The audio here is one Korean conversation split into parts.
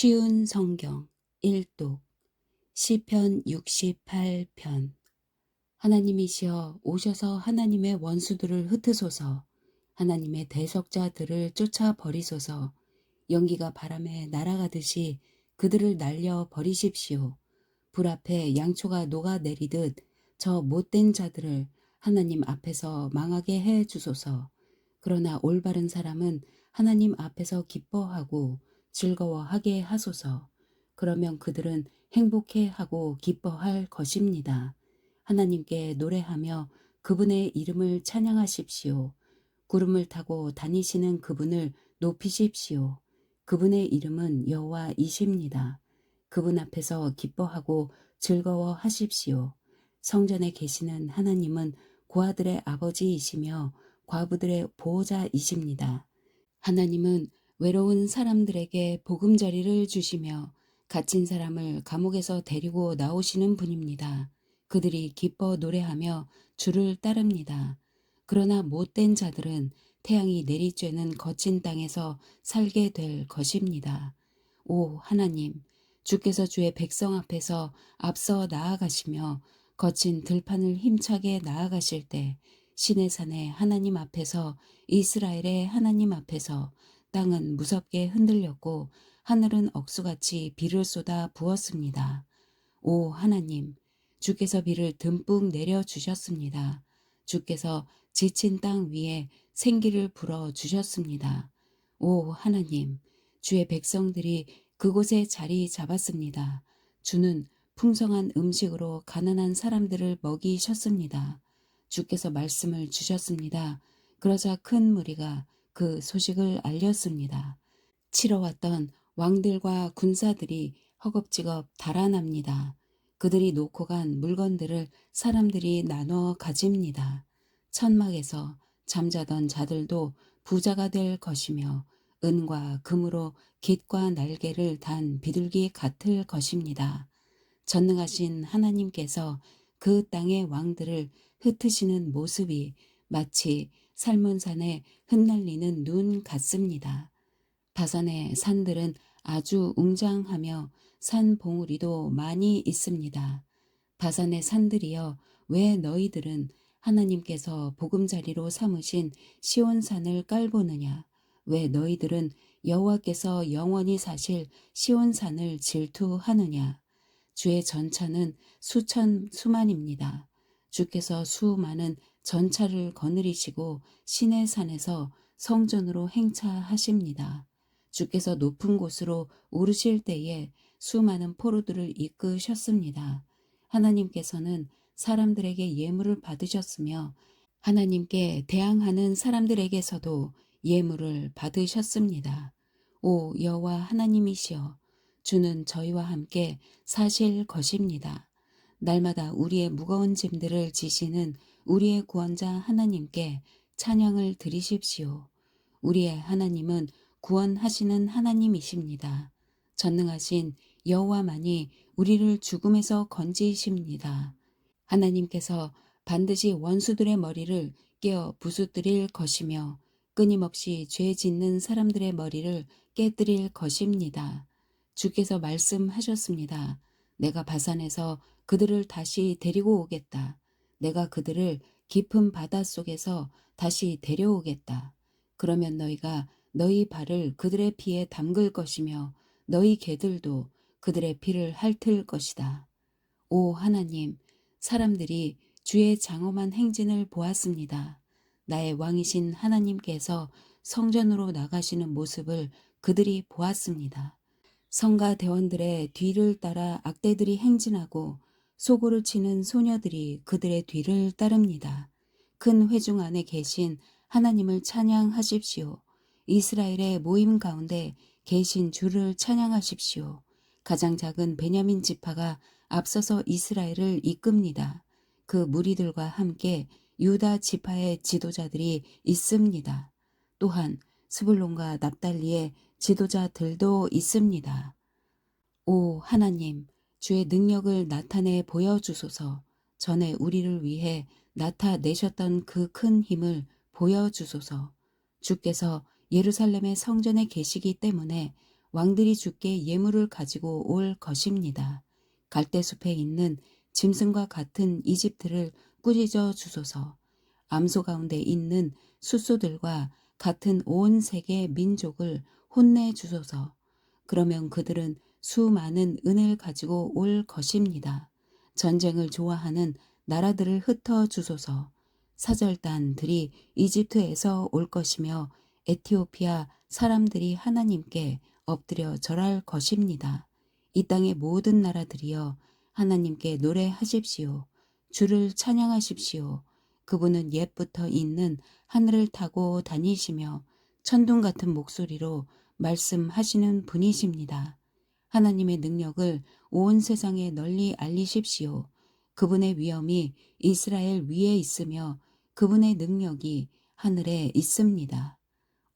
쉬운 성경 1독 시편 68편. 하나님이시여 오셔서 하나님의 원수들을 흩으소서. 하나님의 대적자들을 쫓아 버리소서. 연기가 바람에 날아가듯이 그들을 날려 버리십시오. 불 앞에 양초가 녹아내리듯 저 못된 자들을 하나님 앞에서 망하게 해 주소서. 그러나 올바른 사람은 하나님 앞에서 기뻐하고 즐거워하게 하소서. 그러면 그들은 행복해하고 기뻐할 것입니다. 하나님께 노래하며 그분의 이름을 찬양하십시오. 구름을 타고 다니시는 그분을 높이십시오. 그분의 이름은 여호와이십니다. 그분 앞에서 기뻐하고 즐거워하십시오. 성전에 계시는 하나님은 고아들의 아버지이시며 과부들의 보호자이십니다. 하나님은 외로운 사람들에게 보금자리를 주시며 갇힌 사람을 감옥에서 데리고 나오시는 분입니다. 그들이 기뻐 노래하며 주를 따릅니다. 그러나 못된 자들은 태양이 내리쬐는 거친 땅에서 살게 될 것입니다. 오 하나님, 주께서 주의 백성 앞에서 앞서 나아가시며 거친 들판을 힘차게 나아가실 때 시내산의 하나님 앞에서 이스라엘의 하나님 앞에서 땅은 무섭게 흔들렸고 하늘은 억수같이 비를 쏟아 부었습니다. 오 하나님, 주께서 비를 듬뿍 내려주셨습니다. 주께서 지친 땅 위에 생기를 불어 주셨습니다. 오 하나님, 주의 백성들이 그곳에 자리 잡았습니다. 주는 풍성한 음식으로 가난한 사람들을 먹이셨습니다. 주께서 말씀을 주셨습니다. 그러자 큰 무리가 그 소식을 알렸습니다. 치러왔던 왕들과 군사들이 허겁지겁 달아납니다. 그들이 놓고 간 물건들을 사람들이 나눠 가집니다. 천막에서 잠자던 자들도 부자가 될 것이며 은과 금으로 깃과 날개를 단 비둘기 같을 것입니다. 전능하신 하나님께서 그 땅의 왕들을 흩으시는 모습이 마치 삶은 산에 흩날리는 눈 같습니다. 바산의 산들은 아주 웅장하며 산 봉우리도 많이 있습니다. 바산의 산들이여, 왜 너희들은 하나님께서 보금자리로 삼으신 시온산을 깔보느냐? 왜 너희들은 여호와께서 영원히 사실 시온산을 질투하느냐? 주의 전차는 수천 수만입니다. 주께서 수많은 전차를 거느리시고 시내 산에서 성전으로 행차하십니다. 주께서 높은 곳으로 오르실 때에 수많은 포로들을 이끄셨습니다. 하나님께서는 사람들에게 예물을 받으셨으며 하나님께 대항하는 사람들에게서도 예물을 받으셨습니다. 오 여호와 하나님이시여, 주는 저희와 함께 사실 것입니다. 날마다 우리의 무거운 짐들을 지시는 우리의 구원자 하나님께 찬양을 드리십시오. 우리의 하나님은 구원하시는 하나님이십니다. 전능하신 여호와만이 우리를 죽음에서 건지십니다. 하나님께서 반드시 원수들의 머리를 깨어 부수뜨릴 것이며 끊임없이 죄 짓는 사람들의 머리를 깨뜨릴 것입니다. 주께서 말씀하셨습니다. 내가 바산에서 그들을 다시 데리고 오겠다. 내가 그들을 깊은 바다 속에서 다시 데려오겠다. 그러면 너희가 너희 발을 그들의 피에 담글 것이며 너희 개들도 그들의 피를 핥을 것이다. 오 하나님, 사람들이 주의 장엄한 행진을 보았습니다. 나의 왕이신 하나님께서 성전으로 나가시는 모습을 그들이 보았습니다. 성가 대원들의 뒤를 따라 악대들이 행진하고 소고를 치는 소녀들이 그들의 뒤를 따릅니다. 큰 회중 안에 계신 하나님을 찬양하십시오. 이스라엘의 모임 가운데 계신 주를 찬양하십시오. 가장 작은 베냐민 지파가 앞서서 이스라엘을 이끕니다. 그 무리들과 함께 유다 지파의 지도자들이 있습니다. 또한 스불론과 납달리의 지도자들도 있습니다. 오 하나님, 주의 능력을 나타내 보여주소서. 전에 우리를 위해 나타내셨던 그 큰 힘을 보여주소서. 주께서 예루살렘의 성전에 계시기 때문에 왕들이 주께 예물을 가지고 올 것입니다. 갈대숲에 있는 짐승과 같은 이집트를 꾸짖어 주소서. 암소 가운데 있는 숫소들과 같은 온 세계 민족을 혼내 주소서. 그러면 그들은 수많은 은을 가지고 올 것입니다. 전쟁을 좋아하는 나라들을 흩어 주소서. 사절단들이 이집트에서 올 것이며 에티오피아 사람들이 하나님께 엎드려 절할 것입니다. 이 땅의 모든 나라들이여 하나님께 노래하십시오. 주를 찬양하십시오. 그분은 옛부터 있는 하늘을 타고 다니시며 천둥 같은 목소리로 말씀하시는 분이십니다. 하나님의 능력을 온 세상에 널리 알리십시오. 그분의 위엄이 이스라엘 위에 있으며 그분의 능력이 하늘에 있습니다.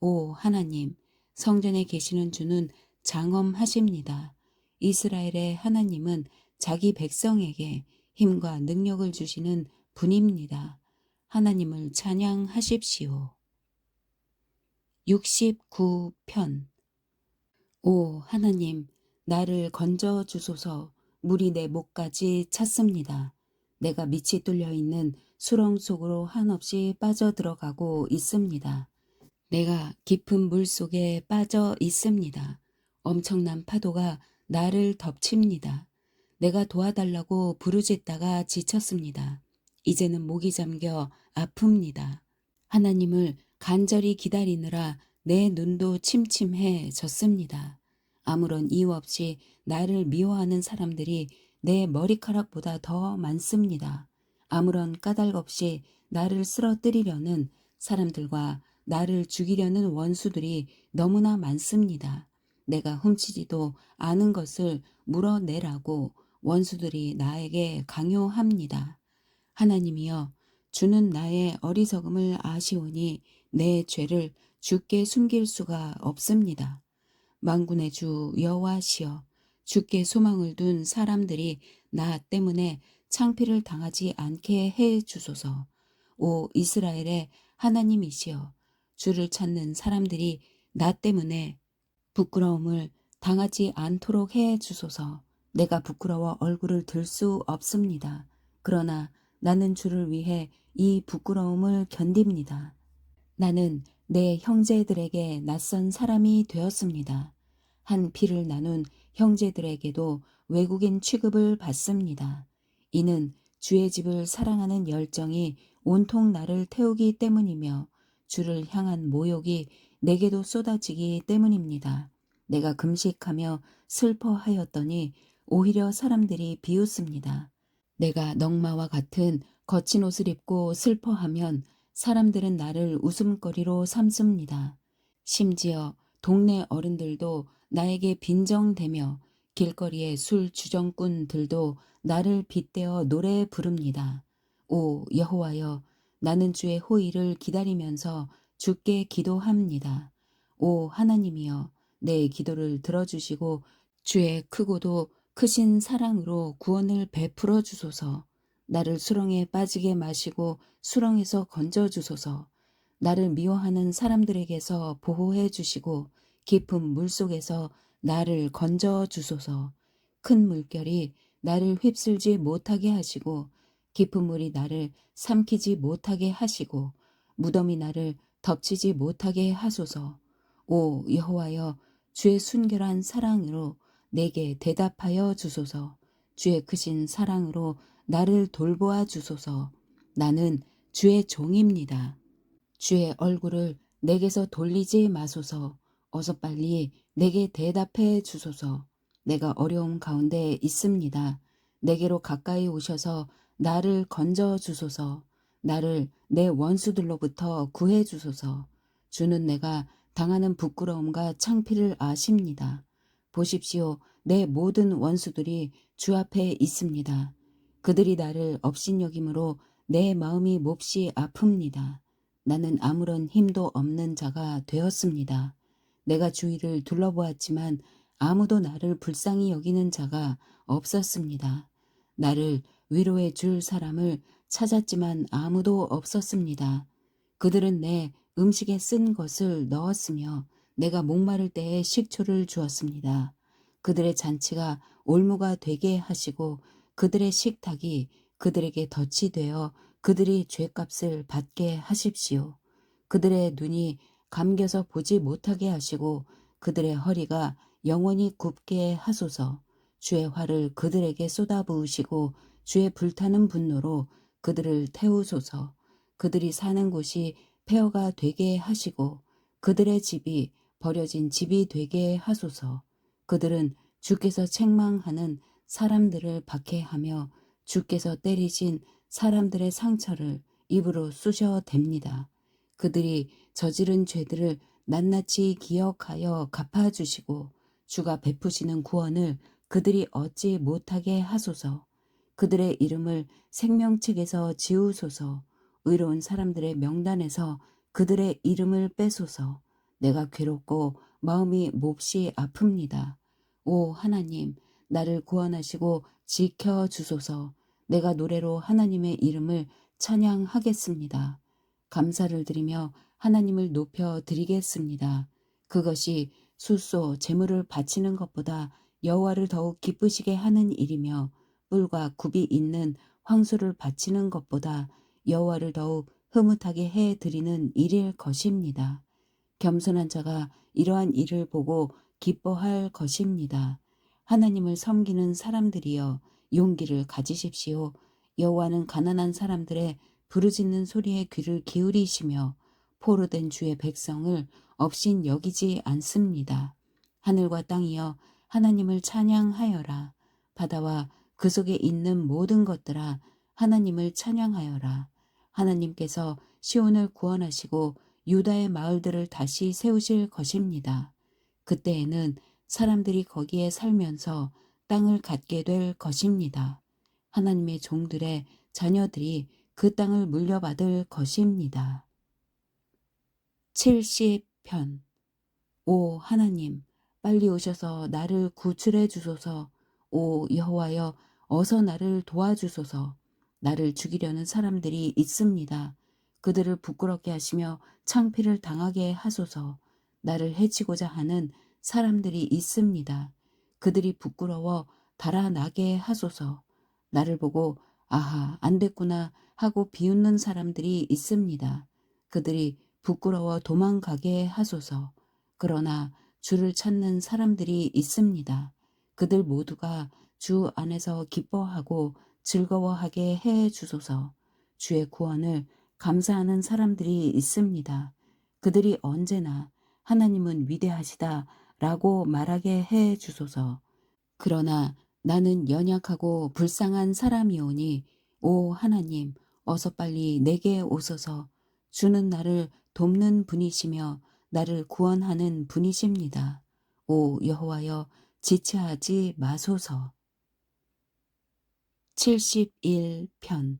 오 하나님, 성전에 계시는 주는 장엄하십니다. 이스라엘의 하나님은 자기 백성에게 힘과 능력을 주시는 분입니다. 하나님을 찬양하십시오. 69편. 오 하나님, 나를 건져 주소서. 물이 내 목까지 찼습니다. 내가 밑이 뚫려 있는 수렁 속으로 한없이 빠져 들어가고 있습니다. 내가 깊은 물 속에 빠져 있습니다. 엄청난 파도가 나를 덮칩니다. 내가 도와달라고 부르짖다가 지쳤습니다. 이제는 목이 잠겨 아픕니다. 하나님을 간절히 기다리느라 내 눈도 침침해졌습니다. 아무런 이유 없이 나를 미워하는 사람들이 내 머리카락보다 더 많습니다. 아무런 까닭 없이 나를 쓰러뜨리려는 사람들과 나를 죽이려는 원수들이 너무나 많습니다. 내가 훔치지도 않은 것을 물어내라고 원수들이 나에게 강요합니다. 하나님이여, 주는 나의 어리석음을 아시오니 내 죄를 주께 숨길 수가 없습니다. 만군의 주 여호와시여, 주께 소망을 둔 사람들이 나 때문에 창피를 당하지 않게 해 주소서. 오 이스라엘의 하나님이시여, 주를 찾는 사람들이 나 때문에 부끄러움을 당하지 않도록 해 주소서. 내가 부끄러워 얼굴을 들 수 없습니다. 그러나 나는 주를 위해 이 부끄러움을 견딥니다. 나는 내 형제들에게 낯선 사람이 되었습니다. 한 피를 나눈 형제들에게도 외국인 취급을 받습니다. 이는 주의 집을 사랑하는 열정이 온통 나를 태우기 때문이며 주를 향한 모욕이 내게도 쏟아지기 때문입니다. 내가 금식하며 슬퍼하였더니 오히려 사람들이 비웃습니다. 내가 넝마와 같은 거친 옷을 입고 슬퍼하면 사람들은 나를 웃음거리로 삼습니다. 심지어 동네 어른들도 나에게 빈정대며 길거리의 술 주정꾼들도 나를 빗대어 노래 부릅니다. 오 여호와여, 나는 주의 호의를 기다리면서 주께 기도합니다. 오 하나님이여, 내 기도를 들어주시고 주의 크고도 크신 사랑으로 구원을 베풀어 주소서. 나를 수렁에 빠지게 마시고 수렁에서 건져 주소서. 나를 미워하는 사람들에게서 보호해 주시고 깊은 물속에서 나를 건져 주소서. 큰 물결이 나를 휩쓸지 못하게 하시고 깊은 물이 나를 삼키지 못하게 하시고 무덤이 나를 덮치지 못하게 하소서. 오 여호와여, 주의 순결한 사랑으로 내게 대답하여 주소서. 주의 크신 사랑으로 나를 돌보아 주소서. 나는 주의 종입니다. 주의 얼굴을 내게서 돌리지 마소서. 어서 빨리 내게 대답해 주소서. 내가 어려움 가운데 있습니다. 내게로 가까이 오셔서 나를 건져 주소서. 나를 내 원수들로부터 구해 주소서. 주는 내가 당하는 부끄러움과 창피를 아십니다. 보십시오. 내 모든 원수들이 주 앞에 있습니다. 그들이 나를 업신여김으로 내 마음이 몹시 아픕니다. 나는 아무런 힘도 없는 자가 되었습니다. 내가 주위를 둘러보았지만 아무도 나를 불쌍히 여기는 자가 없었습니다. 나를 위로해 줄 사람을 찾았지만 아무도 없었습니다. 그들은 내 음식에 쓴 것을 넣었으며 내가 목마를 때에 식초를 주었습니다. 그들의 잔치가 올무가 되게 하시고 그들의 식탁이 그들에게 덫이 되어 그들이 죄값을 받게 하십시오. 그들의 눈이 감겨서 보지 못하게 하시고 그들의 허리가 영원히 굽게 하소서. 주의 화를 그들에게 쏟아부으시고 주의 불타는 분노로 그들을 태우소서. 그들이 사는 곳이 폐허가 되게 하시고 그들의 집이 버려진 집이 되게 하소서. 그들은 주께서 책망하는 사람들을 박해하며 주께서 때리신 사람들의 상처를 입으로 쑤셔댑니다. 그들이 저지른 죄들을 낱낱이 기억하여 갚아주시고 주가 베푸시는 구원을 그들이 얻지 못하게 하소서. 그들의 이름을 생명책에서 지우소서. 의로운 사람들의 명단에서 그들의 이름을 빼소서. 내가 괴롭고 마음이 몹시 아픕니다. 오 하나님, 나를 구원하시고 지켜주소서. 내가 노래로 하나님의 이름을 찬양하겠습니다. 감사를 드리며 하나님을 높여 드리겠습니다. 그것이 숫소 제물을 바치는 것보다 여호와를 더욱 기쁘시게 하는 일이며 뿔과 굽이 있는 황소를 바치는 것보다 여호와를 더욱 흐뭇하게 해 드리는 일일 것입니다. 겸손한 자가 이러한 일을 보고 기뻐할 것입니다. 하나님을 섬기는 사람들이여 용기를 가지십시오. 여호와는 가난한 사람들의 부르짖는 소리에 귀를 기울이시며 포로된 주의 백성을 없인 여기지 않습니다. 하늘과 땅이여 하나님을 찬양하여라. 바다와 그 속에 있는 모든 것들아 하나님을 찬양하여라. 하나님께서 시온을 구원하시고 유다의 마을들을 다시 세우실 것입니다. 그때에는 사람들이 거기에 살면서 땅을 갖게 될 것입니다. 하나님의 종들의 자녀들이 그 땅을 물려받을 것입니다. 70편. 오 하나님, 빨리 오셔서 나를 구출해 주소서. 오 여호와여, 어서 나를 도와주소서. 나를 죽이려는 사람들이 있습니다. 그들을 부끄럽게 하시며 창피를 당하게 하소서. 나를 해치고자 하는 사람들이 있습니다. 그들이 부끄러워 달아나게 하소서. 나를 보고 아하 안 됐구나 하고 비웃는 사람들이 있습니다. 그들이 부끄러워 도망가게 하소서. 그러나 주를 찾는 사람들이 있습니다. 그들 모두가 주 안에서 기뻐하고 즐거워하게 해 주소서. 주의 구원을 감사하는 사람들이 있습니다. 그들이 언제나 하나님은 위대하시다 라고 말하게 해 주소서. 그러나 나는 연약하고 불쌍한 사람이오니 오 하나님 어서 빨리 내게 오소서. 주는 나를 돕는 분이시며 나를 구원하는 분이십니다. 오 여호와여 지체하지 마소서. 71편.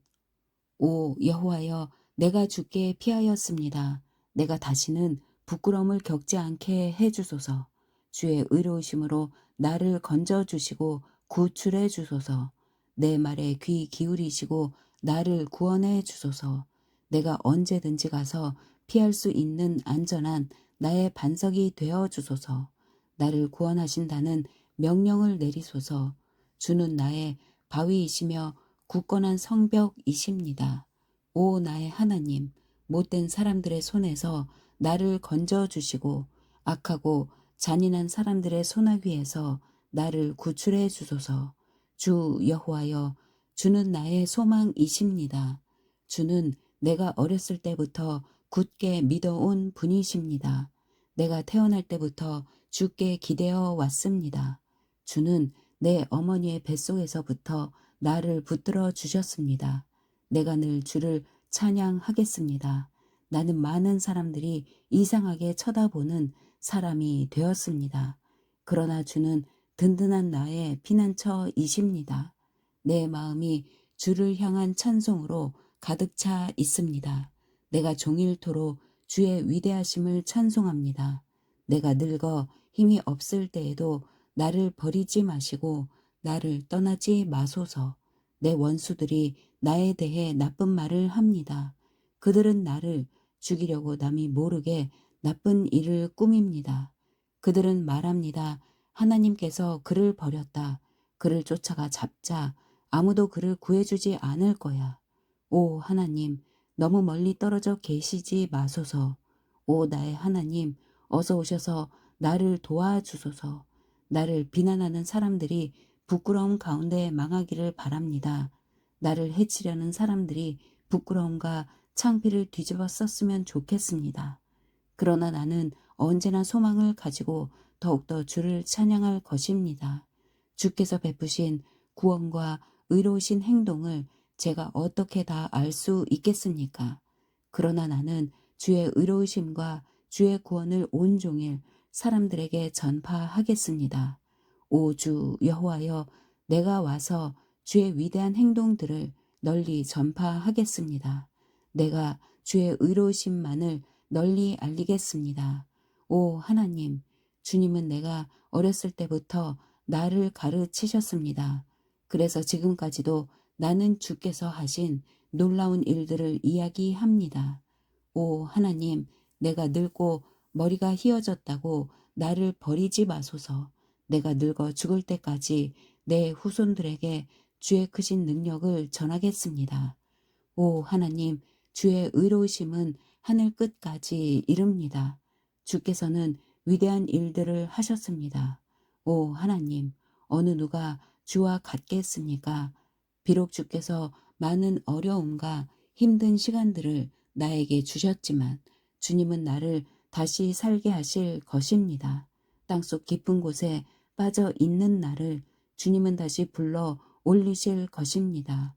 오 여호와여 내가 주께 피하였습니다. 내가 다시는 부끄러움을 겪지 않게 해주소서. 주의 의로우심으로 나를 건져주시고 구출해 주소서. 내 말에 귀 기울이시고 나를 구원해 주소서. 내가 언제든지 가서 피할 수 있는 안전한 나의 반석이 되어 주소서. 나를 구원하신다는 명령을 내리소서. 주는 나의 바위이시며 굳건한 성벽이십니다. 오 나의 하나님, 못된 사람들의 손에서 나를 건져주시고 악하고 잔인한 사람들의 소나귀에서 나를 구출해 주소서. 주 여호와여, 주는 나의 소망이십니다. 주는 내가 어렸을 때부터 굳게 믿어온 분이십니다. 내가 태어날 때부터 주께 기대어 왔습니다. 주는 내 어머니의 뱃속에서부터 나를 붙들어 주셨습니다. 내가 늘 주를 찬양하겠습니다. 나는 많은 사람들이 이상하게 쳐다보는 사람이 되었습니다. 그러나 주는 든든한 나의 피난처이십니다. 내 마음이 주를 향한 찬송으로 가득 차 있습니다. 내가 종일토록 주의 위대하심을 찬송합니다. 내가 늙어 힘이 없을 때에도 나를 버리지 마시고 나를 떠나지 마소서. 내 원수들이 나에 대해 나쁜 말을 합니다. 그들은 나를 죽이려고 남이 모르게 나쁜 일을 꾸밉니다. 그들은 말합니다. 하나님께서 그를 버렸다. 그를 쫓아가 잡자. 아무도 그를 구해주지 않을 거야. 오 하나님, 너무 멀리 떨어져 계시지 마소서. 오 나의 하나님, 어서 오셔서 나를 도와주소서. 나를 비난하는 사람들이 부끄러움 가운데 망하기를 바랍니다. 나를 해치려는 사람들이 부끄러움과 창피를 뒤집어 썼으면 좋겠습니다. 그러나 나는 언제나 소망을 가지고 더욱더 주를 찬양할 것입니다. 주께서 베푸신 구원과 의로우신 행동을 제가 어떻게 다 알 수 있겠습니까? 그러나 나는 주의 의로우심과 주의 구원을 온종일 사람들에게 전파하겠습니다. 오 주 여호와여, 내가 와서 주의 위대한 행동들을 널리 전파하겠습니다. 내가 주의 의로우심만을 널리 알리겠습니다. 오 하나님, 주님은 내가 어렸을 때부터 나를 가르치셨습니다. 그래서 지금까지도 나는 주께서 하신 놀라운 일들을 이야기합니다. 오 하나님, 내가 늙고 머리가 휘어졌다고 나를 버리지 마소서. 내가 늙어 죽을 때까지 내 후손들에게 주의 크신 능력을 전하겠습니다. 오 하나님, 주의 의로우심은 하늘 끝까지 이릅니다. 주께서는 위대한 일들을 하셨습니다. 오 하나님, 어느 누가 주와 같겠습니까? 비록 주께서 많은 어려움과 힘든 시간들을 나에게 주셨지만 주님은 나를 다시 살게 하실 것입니다. 땅속 깊은 곳에 빠져 있는 나를 주님은 다시 불러 올리실 것입니다.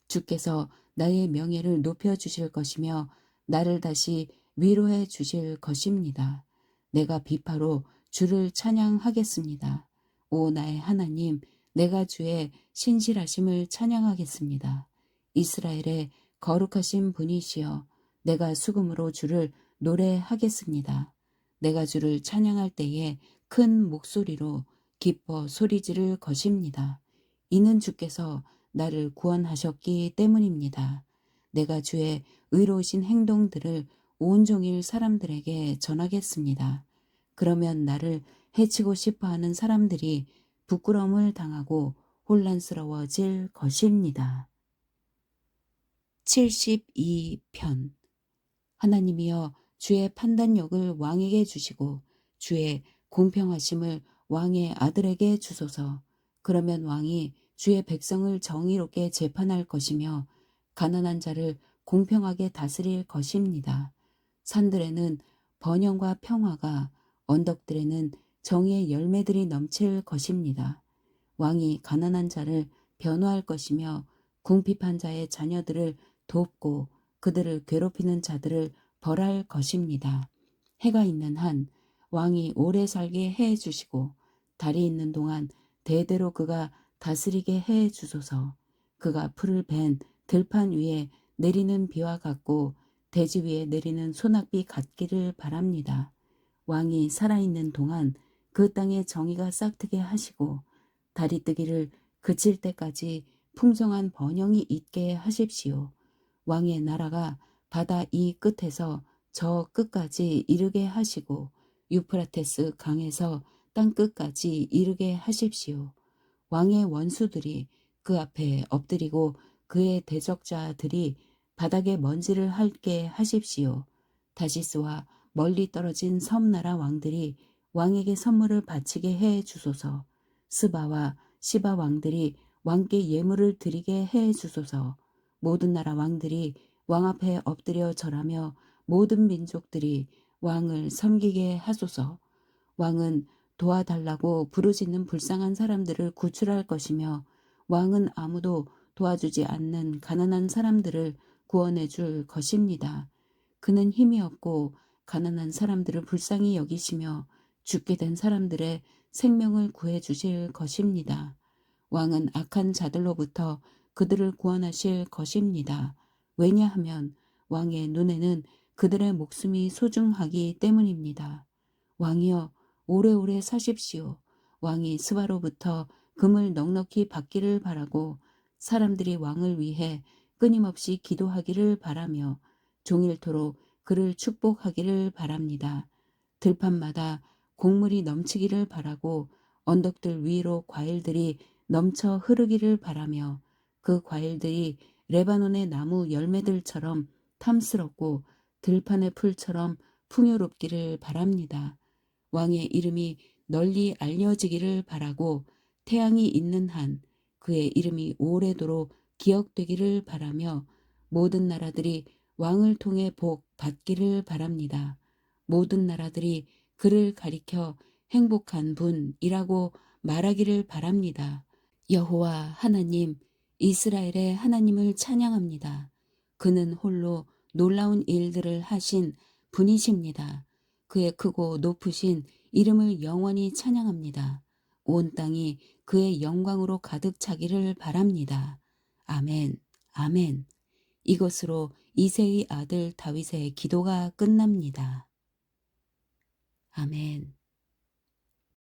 주께서 나의 명예를 높여주실 것이며 나를 다시 위로해 주실 것입니다. 내가 비파로 주를 찬양하겠습니다. 오 나의 하나님, 내가 주의 신실하심을 찬양하겠습니다. 이스라엘의 거룩하신 분이시여, 내가 수금으로 주를 노래하겠습니다. 내가 주를 찬양할 때에 큰 목소리로 기뻐 소리 지를 것입니다. 이는 주께서 나를 구원하셨기 때문입니다. 내가 주의 의로우신 행동들을 온종일 사람들에게 전하겠습니다. 그러면 나를 해치고 싶어 하는 사람들이 부끄러움을 당하고 혼란스러워질 것입니다. 72편 하나님이여, 주의 판단력을 왕에게 주시고 주의 공평하심을 왕의 아들에게 주소서. 그러면 왕이 주의 백성을 정의롭게 재판할 것이며 가난한 자를 공평하게 다스릴 것입니다. 산들에는 번영과 평화가, 언덕들에는 정의의 열매들이 넘칠 것입니다. 왕이 가난한 자를 변호할 것이며 궁핍한 자의 자녀들을 돕고 그들을 괴롭히는 자들을 벌할 것입니다. 해가 있는 한 왕이 오래 살게 해 주시고 달이 있는 동안 대대로 그가 다스리게 해 주소서. 그가 풀을 벤 들판 위에 내리는 비와 같고 대지 위에 내리는 소낙비 같기를 바랍니다. 왕이 살아있는 동안 그 땅에 정의가 싹트게 하시고 달이 뜨기를 그칠 때까지 풍성한 번영이 있게 하십시오. 왕의 나라가 바다 이 끝에서 저 끝까지 이르게 하시고 유프라테스 강에서 땅 끝까지 이르게 하십시오. 왕의 원수들이 그 앞에 엎드리고 그의 대적자들이 바닥에 먼지를 핥게 하십시오. 다시스와 멀리 떨어진 섬나라 왕들이 왕에게 선물을 바치게 해 주소서. 스바와 시바 왕들이 왕께 예물을 드리게 해 주소서. 모든 나라 왕들이 왕 앞에 엎드려 절하며 모든 민족들이 왕을 섬기게 하소서. 왕은 도와달라고 부르짖는 불쌍한 사람들을 구출할 것이며 왕은 아무도 도와주지 않는 가난한 사람들을 구원해 줄 것입니다. 그는 힘이 없고 가난한 사람들을 불쌍히 여기시며 죽게 된 사람들의 생명을 구해 주실 것입니다. 왕은 악한 자들로부터 그들을 구원하실 것입니다. 왜냐하면 왕의 눈에는 그들의 목숨이 소중하기 때문입니다. 왕이여, 오래오래 사십시오. 왕이 스바로부터 금을 넉넉히 받기를 바라고 사람들이 왕을 위해 끊임없이 기도하기를 바라며 종일토록 그를 축복하기를 바랍니다. 들판마다 곡물이 넘치기를 바라고 언덕들 위로 과일들이 넘쳐 흐르기를 바라며 그 과일들이 레바논의 나무 열매들처럼 탐스럽고 들판의 풀처럼 풍요롭기를 바랍니다. 왕의 이름이 널리 알려지기를 바라고 태양이 있는 한 그의 이름이 오래도록 기억되기를 바라며 모든 나라들이 왕을 통해 복 받기를 바랍니다. 모든 나라들이 그를 가리켜 행복한 분이라고 말하기를 바랍니다. 여호와 하나님, 이스라엘의 하나님을 찬양합니다. 그는 홀로 놀라운 일들을 하신 분이십니다. 그의 크고 높으신 이름을 영원히 찬양합니다. 온 땅이 그의 영광으로 가득 차기를 바랍니다. 아멘, 아멘. 이것으로 이새의 아들 다윗의 기도가 끝납니다. 아멘.